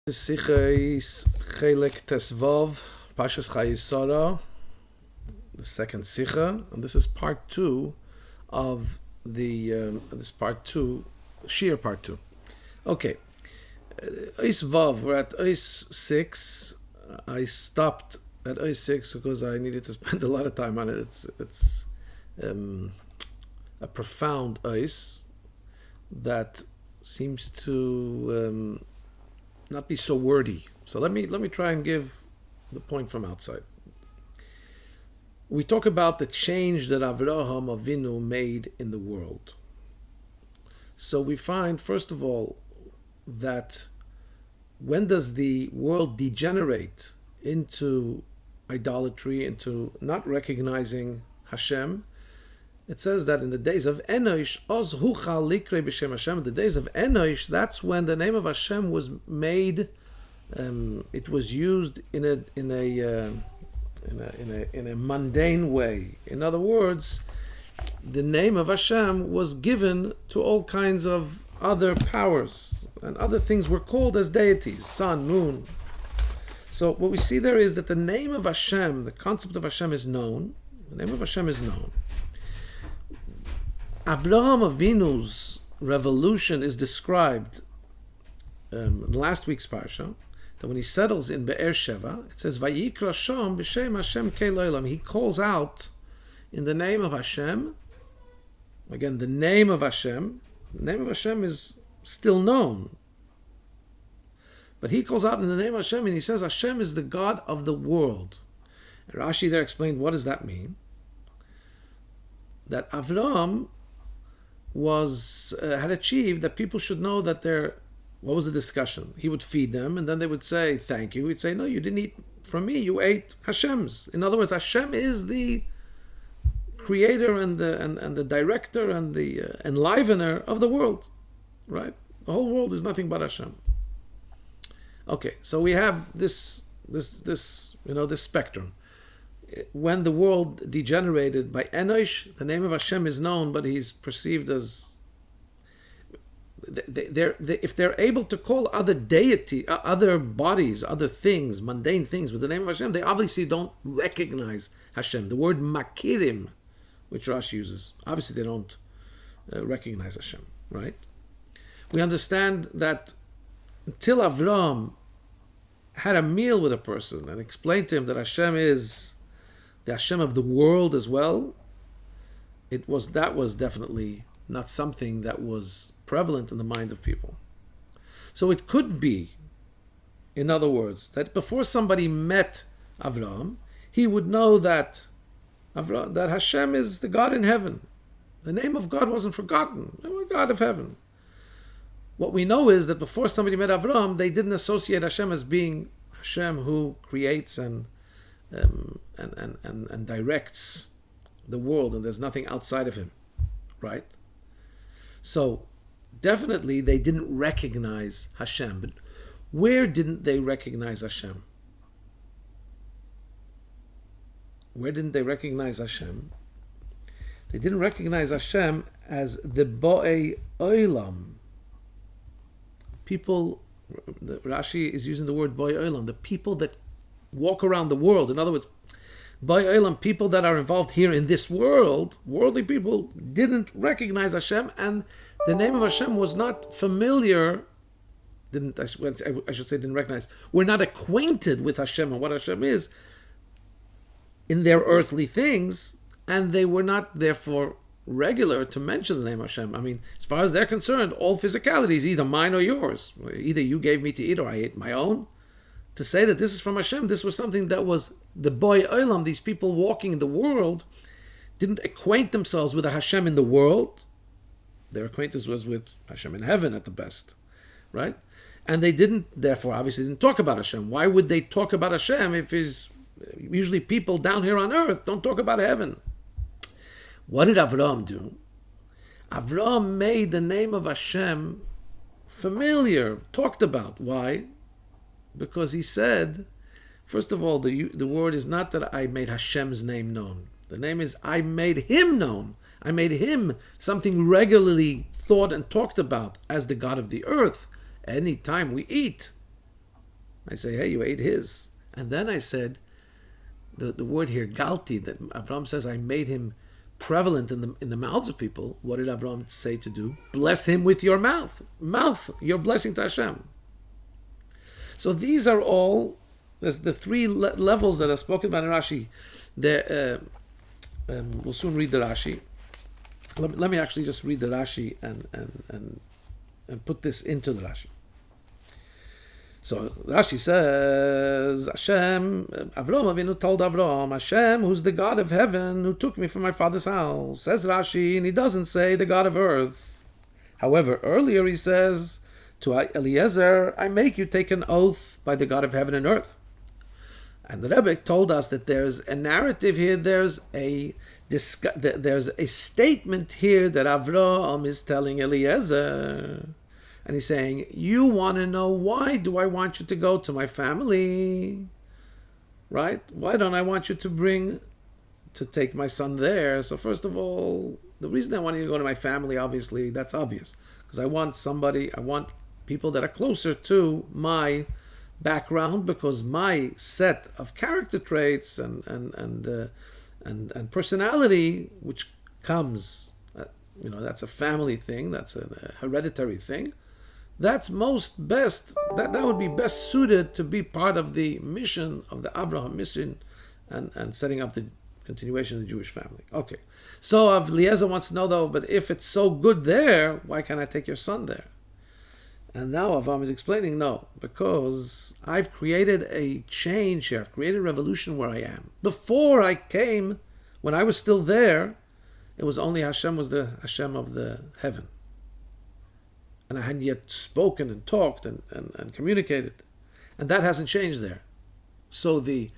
Chayei Chelek Tesvav, Pashas Chayei, the second Sicha, and this is part 2 of this part 2, Shir part 2. Okay, Ois Vav, we're at Ois 6. I stopped at Ois 6 because I needed to spend a lot of time on it. It's a profound Ois that seems to not be so wordy. So let me try and give the point from outside. We talk about the change that Avram Avinu made in the world. So we find, first of all, that when does the world degenerate into idolatry, into not recognizing Hashem? It says that in the days of Enosh, Oz Huchal Likre B'Shem Hashem, the days of Enosh, that's when the name of Hashem was made. It was used in a mundane way. In other words, the name of Hashem was given to all kinds of other powers, and other things were called as deities, sun, moon. So what we see there is that the name of Hashem, the concept of Hashem is known. The name of Hashem is known. Avram Avinu's revolution is described in last week's parsha, that when he settles in Be'er Sheva, it says, Vayikra Sham b'shem Hashem Kelolam. He calls out in the name of Hashem. Again, the name of Hashem. The name of Hashem is still known. But he calls out in the name of Hashem, and he says, Hashem is the God of the world. And Rashi there explained, what does that mean? That Avram had achieved that people should know that what was the discussion? He would feed them, and then they would say, thank you. He'd say, no, you didn't eat from me, you ate Hashem's. In other words, Hashem is the creator and the director and the enlivener of the world, right? The whole world is nothing but Hashem. Okay, so we have this spectrum. When the world degenerated by Enosh, the name of Hashem is known, but he's perceived as if they're able to call other deity, other bodies, other things, mundane things with the name of Hashem, they obviously don't recognize Hashem. The word makirim, which Rashi uses, obviously they don't recognize Hashem, right? We understand that until Avram had a meal with a person and explained to him that Hashem is the Hashem of the world as well, that was definitely not something that was prevalent in the mind of people. So it could be, in other words, that before somebody met Avram, he would know that Hashem is the God in heaven. The name of God wasn't forgotten. The God of heaven. What we know is that before somebody met Avram, they didn't associate Hashem as being Hashem who creates and directs the world, and there's nothing outside of him, right? So definitely they didn't recognize Hashem. But where didn't they recognize Hashem? Where didn't they recognize Hashem? They didn't recognize Hashem as the Bo'ei Olam. People, Rashi is using the word Bo'ei Olam, the people that walk around the world. In other words, Bo'ei Olam, people that are involved here in this world, worldly people, didn't recognize Hashem, and the name of Hashem was not familiar. Didn't recognize. We're not acquainted with Hashem and what Hashem is in their earthly things, and they were not therefore regular to mention the name of Hashem. I mean, as far as they're concerned, all physicality is either mine or yours. Either you gave me to eat or I ate my own. To say that this is from Hashem, this was something that was the Bo'ei Olam. These people walking in the world didn't acquaint themselves with a Hashem in the world. Their acquaintance was with Hashem in heaven at the best, right? And they obviously didn't talk about Hashem. Why would they talk about Hashem if usually people down here on earth don't talk about heaven? What did Avram do? Avram made the name of Hashem familiar, talked about. Why? Because he said, first of all, the word is not that I made Hashem's name known. The name is I made him known. I made him something regularly thought and talked about as the God of the earth. Any time we eat, I say, hey, you ate his. And then I said, the word here, galti, that Avram says, I made him prevalent in the mouths of people. What did Avram say to do? Bless him with your mouth. Mouth, your blessing to Hashem. So these are all, there's the three levels that are spoken by the Rashi. We'll soon read the Rashi. Let me actually just read the Rashi and put this into the Rashi. So Rashi says, Hashem, Avram Avinu told Avram, Hashem, who's the God of heaven, who took me from my father's house. Says Rashi, and he doesn't say the God of earth. However, earlier he says to Eliezer, I make you take an oath by the God of heaven and earth. And the Rebbe told us that there's a narrative here, there's a statement here that Avram is telling Eliezer. And he's saying, you want to know why do I want you to go to my family? Right? Why don't I want you to take my son there? So first of all, the reason I want you to go to my family, obviously, that's obvious. Because I want people that are closer to my background, because my set of character traits and personality, which comes, that's a family thing, that's a hereditary thing. That's that would be best suited to be part of the mission of the Abraham mission and setting up the continuation of the Jewish family. Okay. So Eliezer wants to know though, but if it's so good there, why can't I take your son there? And now Avram is explaining, no, because I've created a change here. I've created a revolution where I am. Before I came, when I was still there, it was only Hashem was the Hashem of the heaven. And I hadn't yet spoken and talked and communicated. And that hasn't changed there. So the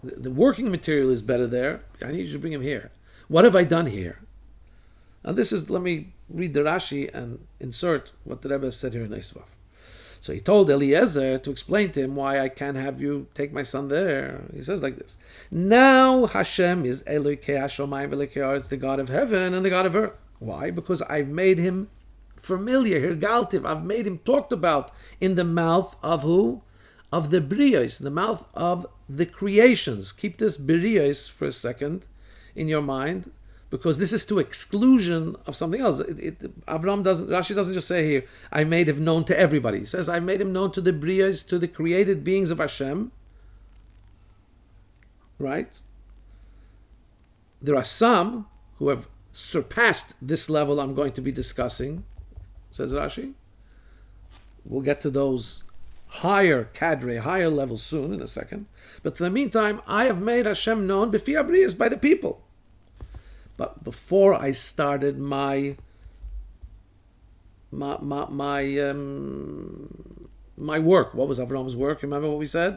working material is better there. I need you to bring him here. What have I done here? And let me read the Rashi and insert what the Rebbe said here in Eisvav. So he told Eliezer to explain to him why I can't have you take my son there. He says like this. Now Hashem is Elokei Hashomayim v'Elokei Haaretz, the God of heaven and the God of earth. Why? Because I've made him familiar, hirgaltiv. I've made him talked about in the mouth of who? Of the Brios, in the mouth of the creations. Keep this Brios for a second in your mind, because this is to exclusion of something else. Rashi doesn't just say here, I made him known to everybody. He says, I made him known to the Brios, to the created beings of Hashem. Right? There are some who have surpassed this level I'm going to be discussing, says Rashi. We'll get to those higher levels soon in a second. But in the meantime, I have made Hashem known b'fi abriyos, by the people. But before I started my work, what was Avram's work? Remember what we said?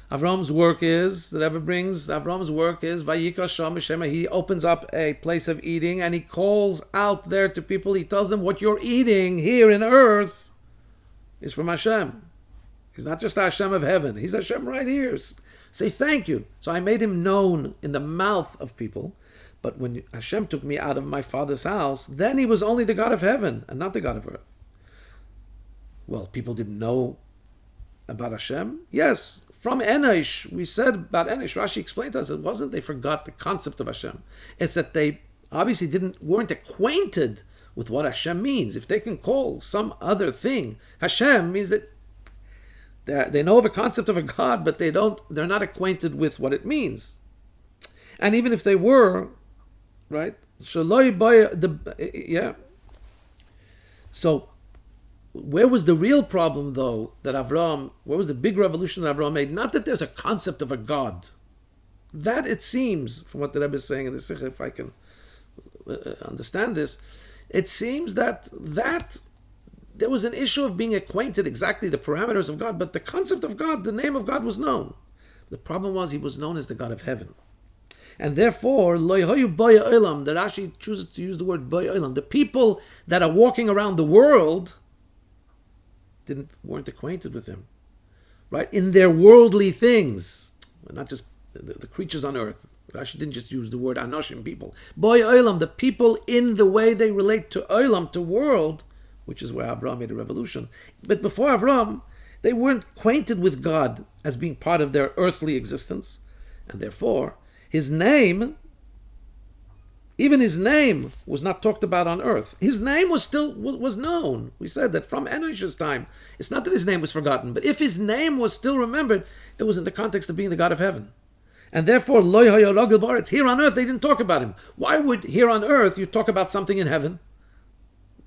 Avram's work is, the Rebbe brings, Avram's work is, Vayikra Sham B'Shema. He opens up a place of eating and he calls out there to people. He tells them, what you're eating here in earth is from Hashem. He's not just Hashem of heaven. He's Hashem right here. Say thank you. So I made him known in the mouth of people. But when Hashem took me out of my father's house, then he was only the God of heaven and not the God of earth. Well, people didn't know about Hashem? Yes. From Enosh, we said about Enosh, Rashi explained to us, it wasn't they forgot the concept of Hashem. It's that they obviously weren't acquainted with what Hashem means. If they can call some other thing Hashem, means that they know of a concept of a God, but they're not acquainted with what it means. And even if they were, right? So where was the real problem, though, where was the big revolution that Avram made? Not that there's a concept of a God. That, it seems, from what the Rebbe is saying in the Sikh, if I can understand this, it seems that there was an issue of being acquainted exactly the parameters of God, but the concept of God, the name of God was known. The problem was he was known as the God of heaven. And therefore, the Rashi chooses to use the word boy the people that are walking around the world weren't acquainted with him, right? In their worldly things, not just the creatures on earth. Rashi didn't just use the word anoshim, people. Boy olam, the people in the way they relate to olam, to world, which is where Avram made a revolution. But before Avram, They weren't acquainted with God as being part of their earthly existence, and therefore his name, even his name, was not talked about on earth. His name was known. We said that from Enosh's time. It's not that his name was forgotten, but if his name was still remembered, it was in the context of being the God of heaven. And therefore, Lo Haya Ragel Ba'aretz, here on earth they didn't talk about him. Why would here on earth you talk about something in heaven?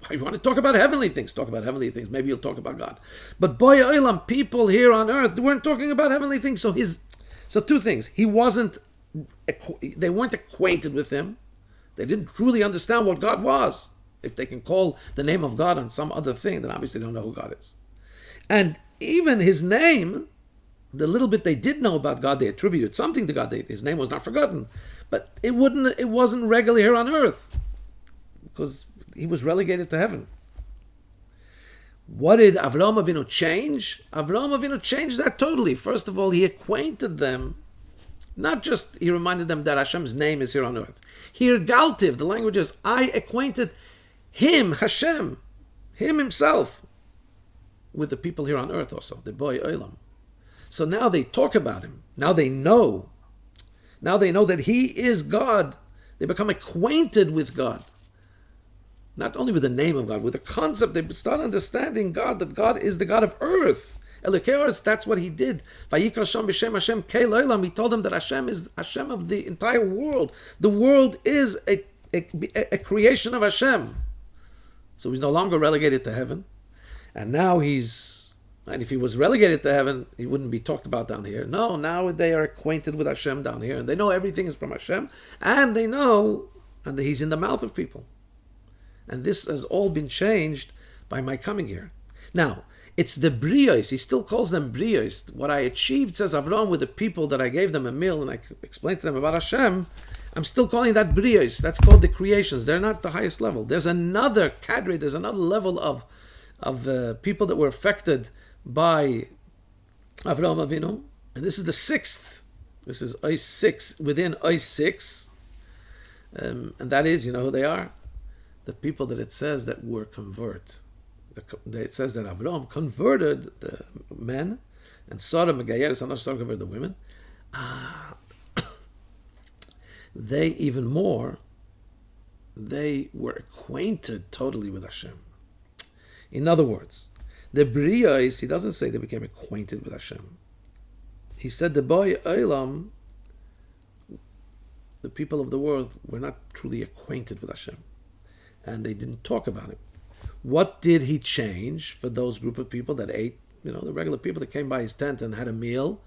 Why you want to talk about heavenly things? Talk about heavenly things. Maybe you'll talk about God. But Boy Olam, people here on earth weren't talking about heavenly things. So two things. They weren't acquainted with him. They didn't truly understand what God was. If they can call the name of God on some other thing, then obviously they don't know who God is. And even his name, the little bit they did know about God, they attributed something to God. His name was not forgotten, but it wasn't regular here on earth because he was relegated to heaven. What did Avram Avinu change? Avram Avinu changed that totally. First of all, he acquainted them. Not just he reminded them that Hashem's name is here on earth. Here, Galtiv, the language is, I acquainted him, Hashem, him himself, with the people here on earth also, the Boy Olam. So now they talk about him. Now they know. Now they know that he is God. They become acquainted with God. Not only with the name of God, with the concept. They start understanding God, that God is the God of earth. Elokei Haaretz, that's what he did. Vayikra Sham b'Shem Hashem Kei Lo'olam. He told them that Hashem is Hashem of the entire world. The world is a creation of Hashem. So he's no longer relegated to heaven. And now and if he was relegated to heaven, he wouldn't be talked about down here. No, now they are acquainted with Hashem down here, and they know everything is from Hashem, and they know, and he's in the mouth of people. And this has all been changed by my coming here. Now, it's the brios. He still calls them brios. What I achieved, says Avram, with the people that I gave them a meal and I explained to them about Hashem, I'm still calling that brios. That's called the creations. They're not the highest level. There's another cadre, there's another level of people that were affected by Avram Avinu. And this is the sixth. This is Ois 6, within Ois 6. And that is, you know who they are? The people that it says that were convert. It says that Avram converted the men, and Sodom and Gayer, Sodom converted the women. They even more, they were acquainted totally with Hashem. In other words, the Brios, he doesn't say they became acquainted with Hashem. He said the Boy Olam, the people of the world, were not truly acquainted with Hashem. And they didn't talk about him. What did he change for those group of people that ate, the regular people that came by his tent and had a meal?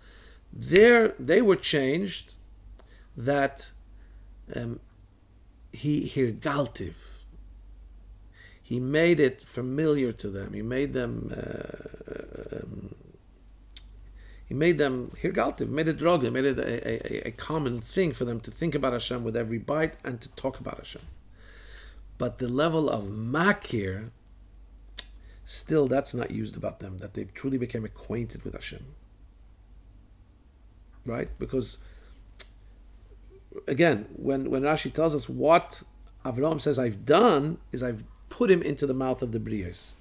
They were changed that he hirgaltiv. He made it familiar to them. He made them hirgaltiv, made it drog, made it a common thing for them to think about Hashem with every bite and to talk about Hashem. But the level of makir, still that's not used about them, that they truly became acquainted with Hashem. Right? Because, again, when Rashi tells us what Avram says I've done, is I've put him into the mouth of the brios.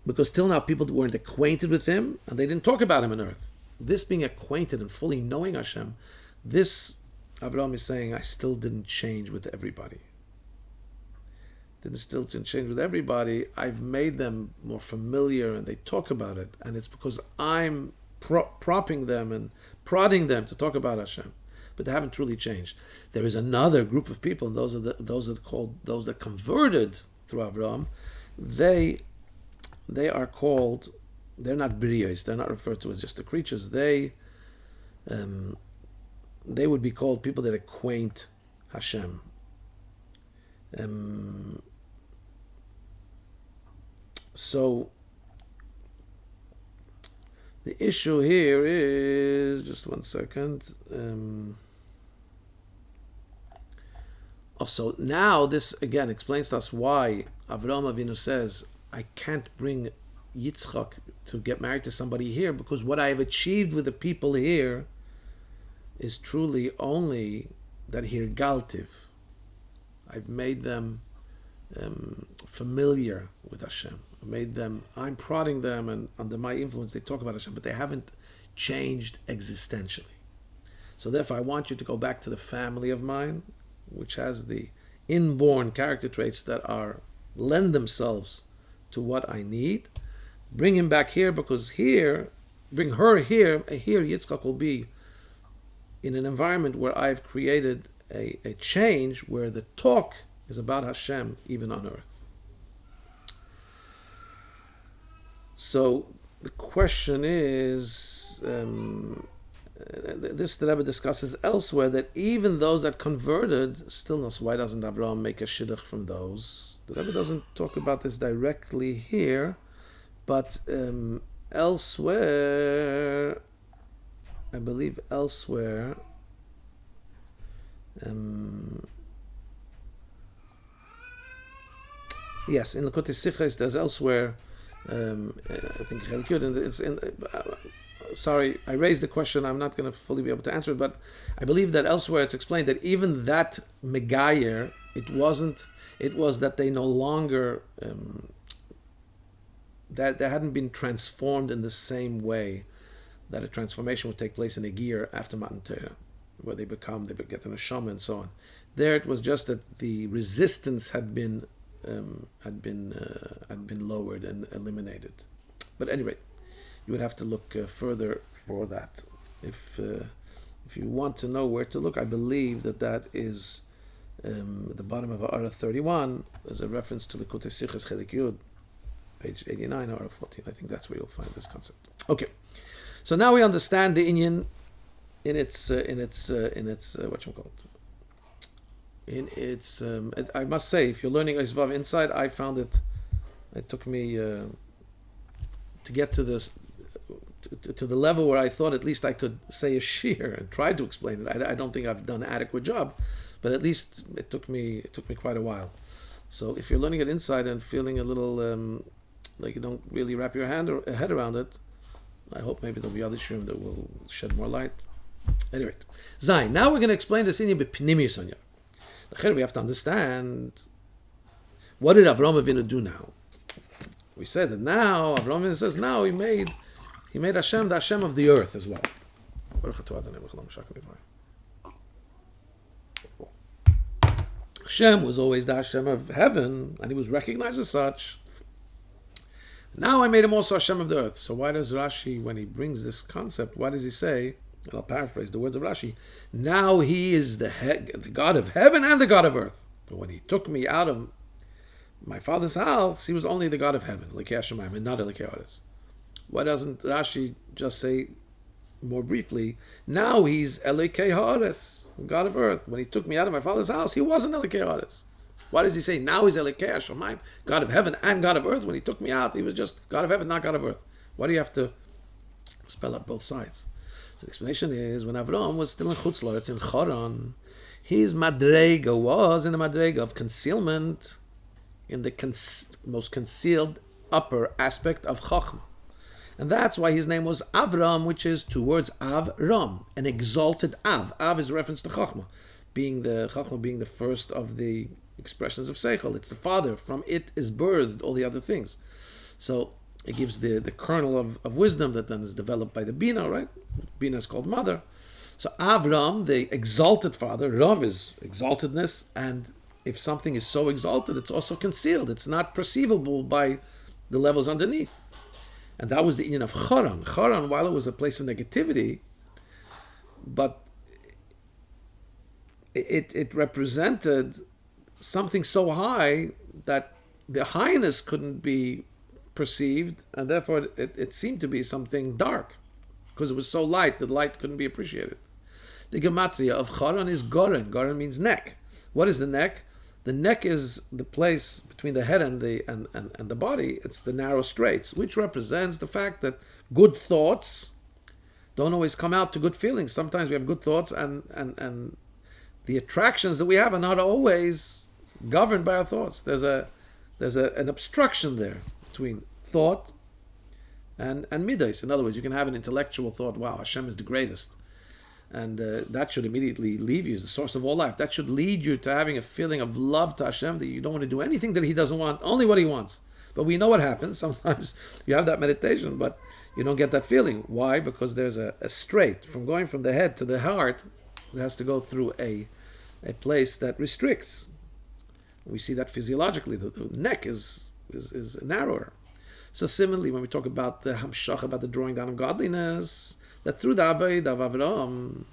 Because till now people weren't acquainted with him, and they didn't talk about him on earth. This being acquainted and fully knowing Hashem, this Avram is saying I still didn't change with everybody. Didn't change with everybody. I've made them more familiar and they talk about it, and it's because I'm propping them and prodding them to talk about Hashem, but they haven't truly changed. There is another group of people, and those that converted through Avram. They are called. They're not brios. They're not referred to as just the creatures. They would be called people that acquaint Hashem. So the issue here is, just one second. So now this again explains to us why Avram Avinu says, I can't bring Yitzchak to get married to somebody here, because what I have achieved with the people here is truly only that hirgaltiv. I've made them familiar with Hashem. I'm prodding them, and under my influence they talk about Hashem, but they haven't changed existentially. So therefore I want you to go back to the family of mine, which has the inborn character traits that lend themselves to what I need. Bring him back here, because bring her here, here Yitzchak will be in an environment where I've created a change where the talk is about Hashem even on earth. So the question is, this the Rebbe discusses elsewhere, that even those that converted still know. So why doesn't Avram make a shidduch from those? The Rebbe doesn't talk about this directly here, but elsewhere, I believe elsewhere, yes, in Likutei Sichos there's elsewhere. I think it's in. Sorry, I raised the question. I'm not going to fully be able to answer it, but I believe that elsewhere it's explained that even that megayer, it was that they no longer that they hadn't been transformed in the same way that a transformation would take place in a gear after Matan Torah, where they get an neshama and so on. There it was just that the resistance had been lowered and eliminated. But anyway, you would have to look further for that. If you want to know where to look, I believe that is at the bottom of Ara 31. There's a reference to the Likutei Sichos Chelek Yud, page 89 or 14. I think that's where you'll find this concept. Okay, so now we understand the inyan in its what you call it. I must say, if you're learning Eisvav inside, I found it took me to get to this, to the level where I thought at least I could say a shir and try to explain it. I don't think I've done an adequate job, but at least it took me quite a while. So if you're learning it inside and feeling a little like you don't really wrap your head around it, I hope maybe there'll be other shirim that will shed more light. Anyway, Zayin. Now we're going to explain this in b'pnimius on you. We have to understand, what did Avram Avinu do now? We said that now Avram Avinu says now he made Hashem the Hashem of the earth as well. Hashem was always the Hashem of heaven, and he was recognized as such. Now I made him also Hashem of the earth. So why does Rashi, when he brings this concept, why does he say, and I'll paraphrase the words of Rashi, now he is the God of heaven and the God of earth. But when he took me out of my father's house, he was only the God of heaven, Lekei Hashemayim, and not Lekei Haaretz. Why doesn't Rashi just say more briefly, now he's Lekei Haaretz, God of earth. When he took me out of my father's house, he wasn't Lekei Haaretz. Why does he say now he's Lekei Hashemayim, God of heaven and God of earth? When he took me out, he was just God of heaven, not God of earth. Why do you have to spell out both sides? So the explanation is, when Avram was still in Chutz La'aretz, in Choron, his madrega was in the madrega of concealment, in the most concealed upper aspect of Chachma. And that's why his name was Avram, which is two words, Avram, an exalted Av. Av is a reference to Chachma, Chachma being the first of the expressions of Seichel. It's the father. From it is birthed all the other things. So it gives the kernel of wisdom that then is developed by the Bina, right? Bina is called mother. So Avram, the exalted father, Rav is exaltedness, and if something is so exalted, it's also concealed. It's not perceivable by the levels underneath. And that was the inyan of Choron. Choron, while it was a place of negativity, but it represented something so high that the highness couldn't be perceived, and therefore it seemed to be something dark, because it was so light that light couldn't be appreciated. The gematria of Choron is Goren. Goren means neck. What is the neck? The neck is the place between the head and the body. It's the narrow straits, which represents the fact that good thoughts don't always come out to good feelings. Sometimes we have good thoughts, and the attractions that we have are not always governed by our thoughts. There's an obstruction there between thought and midos. In other words, you can have an intellectual thought, wow, Hashem is the greatest. And that should immediately leave you as the source of all life. That should lead you to having a feeling of love to Hashem, that you don't want to do anything that He doesn't want, only what He wants. But we know what happens. Sometimes you have that meditation, but you don't get that feeling. Why? Because there's a straight from going from the head to the heart. It has to go through a place that restricts. We see that physiologically. The neck is narrower. So similarly, when we talk about the hamshach, about the drawing down of godliness, that through the Avodah of Avram,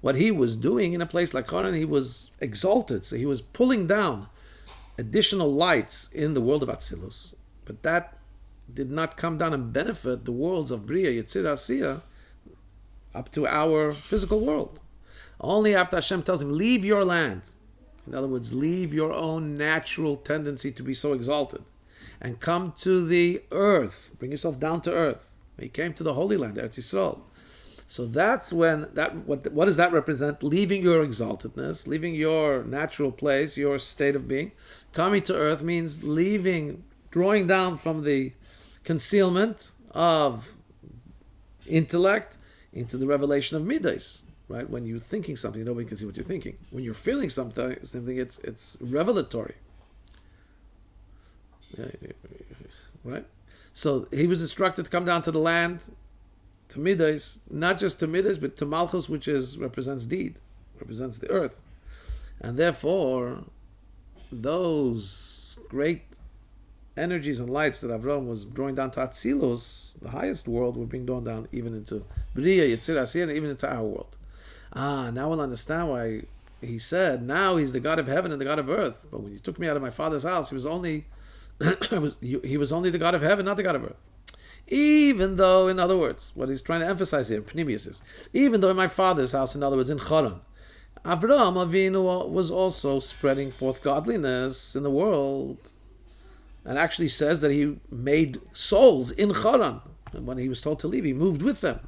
what he was doing in a place like Haran, he was exalted. So he was pulling down additional lights in the world of Atzilus. But that did not come down and benefit the worlds of Bria, Yetzirah, Asiyah, up to our physical world. Only after Hashem tells him, leave your land. In other words, leave your own natural tendency to be so exalted and come to the earth. Bring yourself down to earth. He came to the Holy Land, Eretz Yisrael. So that's when, what does that represent? Leaving your exaltedness, leaving your natural place, your state of being. Coming to earth means leaving, drawing down from the concealment of intellect into the revelation of midas. Right? When you're thinking something, nobody can see what you're thinking. When you're feeling something, it's revelatory. Right? So he was instructed to come down to the land, to midas, not just to midas, but to malchus, which represents deed, represents the earth. And therefore, those great energies and lights that Avram was drawing down to Atzilus, the highest world, were being drawn down even into Bria, Yetzirah, Asiyah, and even into our world. Now we'll understand why he said, now he's the God of heaven and the God of earth. But when you took me out of my father's house, he was only he was only the God of heaven, not the God of earth. Even though, in other words, what he's trying to emphasize here, Pnimius is, even though in my father's house, in other words, in Haran, Avram Avinu was also spreading forth godliness in the world, and actually says that he made souls in Haran. And when he was told to leave, he moved with them.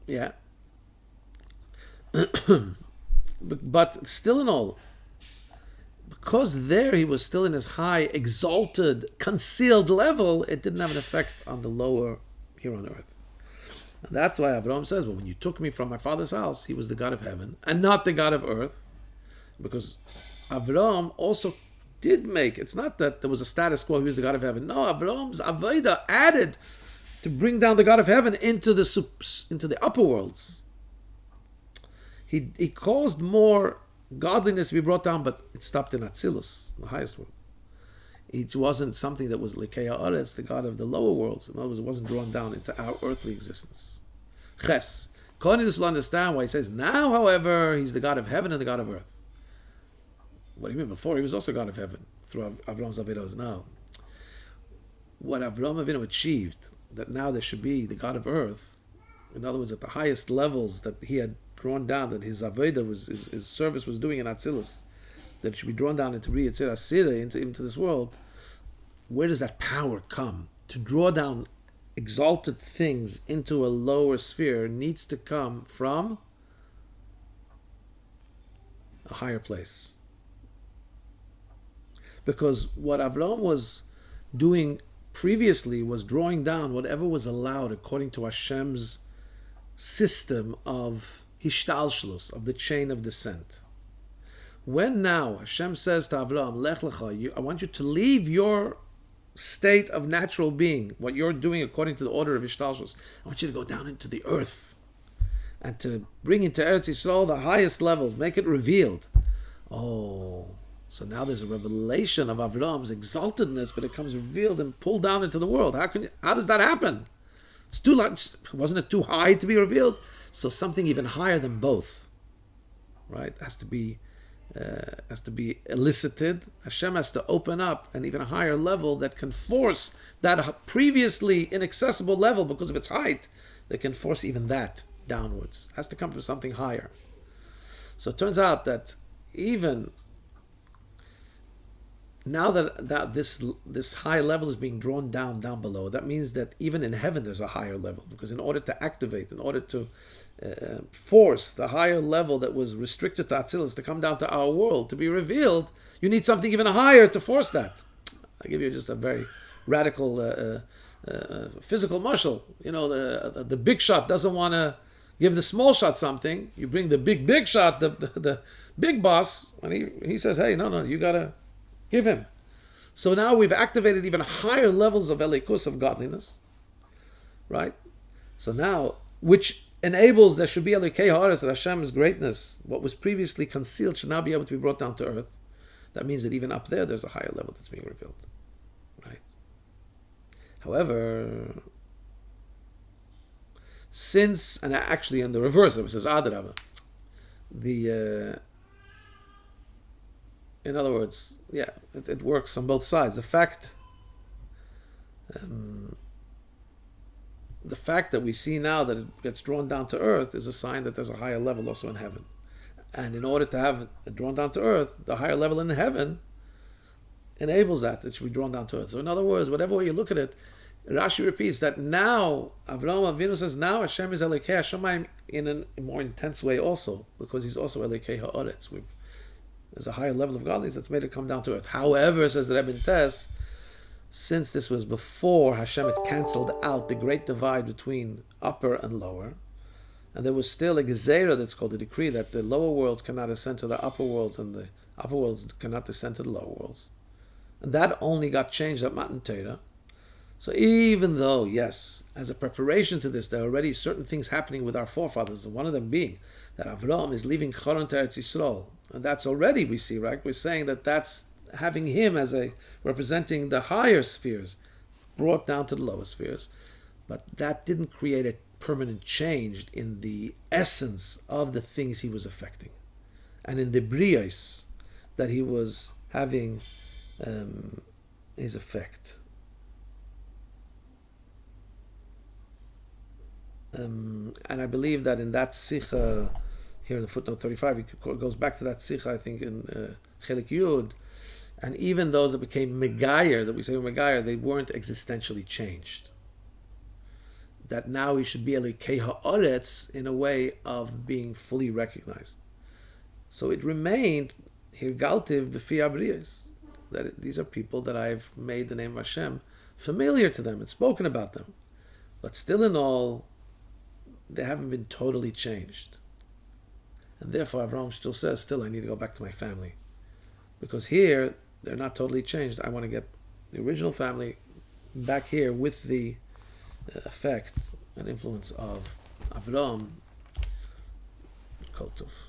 Yeah. But still in all, because there he was still in his high, exalted, concealed level, it didn't have an effect on the lower here on earth. And that's why Avram says, well, when you took me from my father's house, he was the God of heaven and not the God of earth. Because Avram also did make, it's not that there was a status quo, he was the God of heaven. No, Avram's Avodah added to bring down the God of heaven into the upper worlds. He caused more godliness to be brought down, but it stopped in Atzilus, the highest world. It wasn't something that was Lekeya Aretz, the God of the lower worlds. In other words, it wasn't drawn down into our earthly existence. Ches. According to this, we'll understand why he says, now, however, he's the God of heaven and the God of earth. What do you mean? Before, he was also God of heaven, through Avram's Avodah. Now, what Avram Avinu achieved, that now there should be the God of earth, in other words, at the highest levels that he had drawn down, that his Avodah, his service was doing in Atzilus, that it should be drawn down into Bria, Yetzirah, Asiyah, into this world. Where does that power come? To draw down exalted things into a lower sphere needs to come from a higher place. Because what Avram was doing previously was drawing down whatever was allowed according to Hashem's system of Hishtalshlus, of the chain of descent. When now Hashem says to Avram, Lech lecha, I want you to leave your state of natural being, what you're doing according to the order of Hishtalshlus, I want you to go down into the earth and to bring into Eretz Yisrael the highest levels, make it revealed. Oh, so now there's a revelation of Avram's exaltedness, but it comes revealed and pulled down into the world. How does that happen? It's too large. Wasn't it too high to be revealed? So something even higher than both, right? Has to be elicited. Hashem has to open up an even higher level that can force that previously inaccessible level because of its height, that can force even that downwards. It has to come from something higher. So it turns out that even now that this high level is being drawn down below, that means that even in heaven there's a higher level, because in order to activate, in order to force the higher level that was restricted to Atzilus to come down to our world, to be revealed, you need something even higher to force that. I give you just a very radical physical mashal. You know, the big shot doesn't want to give the small shot something, you bring the big shot, the big boss, and he says, hey, no, you gotta give him. So now we've activated even higher levels of elikus, of godliness, right? So now, which enables there should be elikei haaretz, that Hashem's greatness, what was previously concealed, should now be able to be brought down to earth. That means that even up there's a higher level that's being revealed, right? However, since, and actually in the reverse, it says Adarabah, in other words, it works on both sides. The fact that we see now that it gets drawn down to earth is a sign that there's a higher level also in heaven. And in order to have it drawn down to earth, the higher level in heaven enables that it should be drawn down to earth. So in other words, whatever way you look at it, Rashi repeats that now, Avram Avinu says, now Hashem is Elikei Hashemayim in a more intense way also, because he's also Elikei Ha'aretz. There's a higher level of godliness that's made it come down to earth. However, says the Rebbe in Tess, since this was before Hashem had cancelled out the great divide between upper and lower, and there was still a gezerah that's called a decree that the lower worlds cannot ascend to the upper worlds and the upper worlds cannot descend to the lower worlds. And that only got changed at Matan Torah. So even though, yes, as a preparation to this, there are already certain things happening with our forefathers, and one of them being that Avram is leaving Choron to Eretz Yisrael. And that's already, we see, right? We're saying that that's having him as representing the higher spheres, brought down to the lower spheres. But that didn't create a permanent change in the essence of the things he was affecting. And in the briyos that he was having his effect. And I believe that in that sikha, here in the footnote 35, it goes back to that sikha, I think, in Chelek Yud, and even those that became Megayer, that we say Megayer, they weren't existentially changed. That now he should be Elikei Ha'aretz in a way of being fully recognized. So it remained Hirgaltiv B'fi Abriyos, that these are people that I've made the name of Hashem familiar to them and spoken about them. But still in all, they haven't been totally changed. And therefore Avram still says, I need to go back to my family. Because here, they're not totally changed. I want to get the original family back here with the effect and influence of Avram Kol Tov.